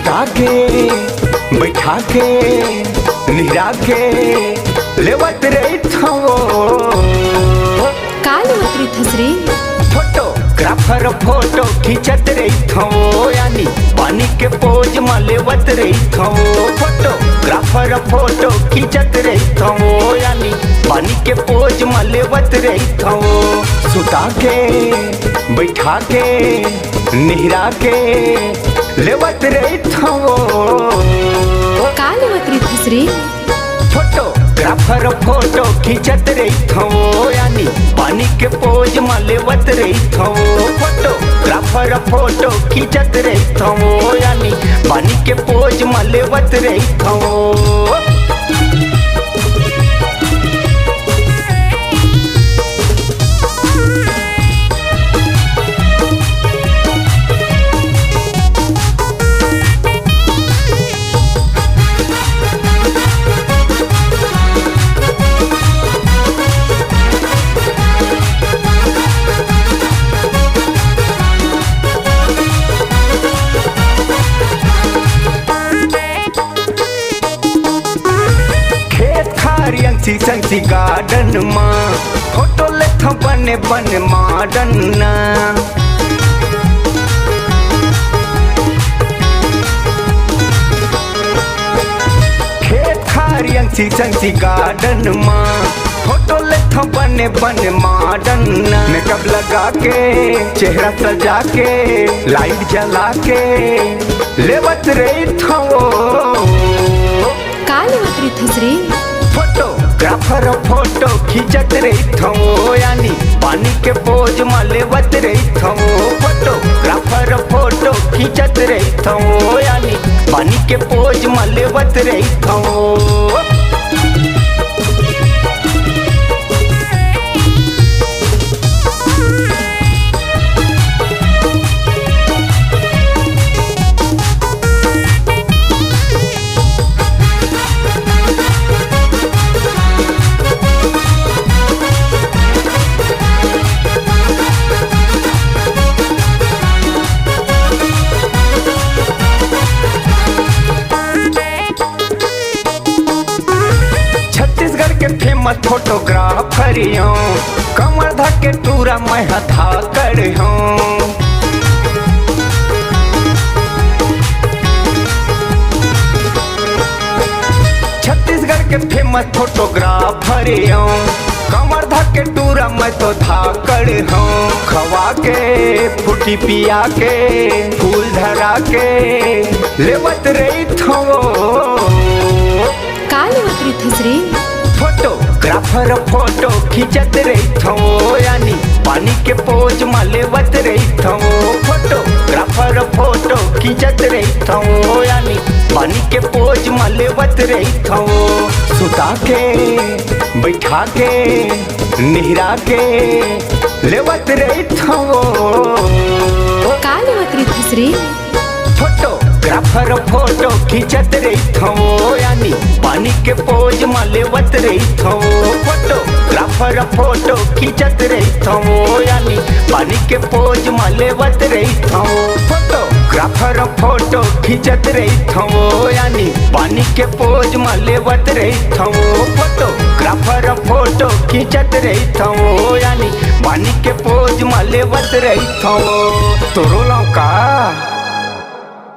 सुता के बैठा के निहरा के लेवत रही थो का लेवत रही थसरे फोटोग्राफर फोटो खींचत रही थो यानी पानी के पोज में लेवत रही थो फोटोग्राफर फोटो खींचत रही थो यानी पानी के पोज में लेवत रही थो सुता के बैठा के निहरा के लेवत रही थो का लेवत रही थसरे फोटोग्राफर फोटो खींचत रही थो यानी पानी के पोज में लेवत रही थो फोटोग्राफर फोटो खींचत रही थो यानी पानी के पोज में लेवत रही थो सी गार्डन माँ फोटो लेथ बने बन मॉडर्न खेत खारियन सी गार्डन माँ फोटो लेथ बने बन मॉडर्न मेकअप लगा के चेहरा सजा के लाइट जला के लेवत रही थो का लेवत रही थसरे फोटोग्राफर फोटो खींचत रही थो यानी पानी के पोज में लेवत रही थो फोटोग्राफर फोटो खींचत रही थो यानी पानी के पोज में लेवत रही थो फेमस फोटोग्राफर हूँ कमर धके टूरा मैं हथा कर हूँ छत्तीसगढ़ के फेमस फोटोग्राफर हूँ कमर धके टूरा मैं तो था कर हूँ खवा के फुटी पिया के फूल धरा के लेवत रही थो का लेवत रही थसरे फोटोग्राफर फोटो खींचत रही थो यानी पानी के पोज में लेवत रही थो फोटोग्राफर फोटो खींचत रही थो यानी पानी के पोज में लेवत रही थो सुता के बैठा के निहरा के लेवत रही थो का लेवत रही थसरे फोटोग्राफर फोटो खींचत रही थो यानी पानी के पोज में लेवत रही थो फोटोग्राफर फोटो खींचत रही थो यानी पानी के पोज में लेवत रही थो फोटोग्राफर फोटो खींचत रही थो यानी पानी के पोज में लेवत रही थो फोटोग्राफर फोटो खींचत रही थो यानी पानी के पोज में लेवत रही थो तोरो लौका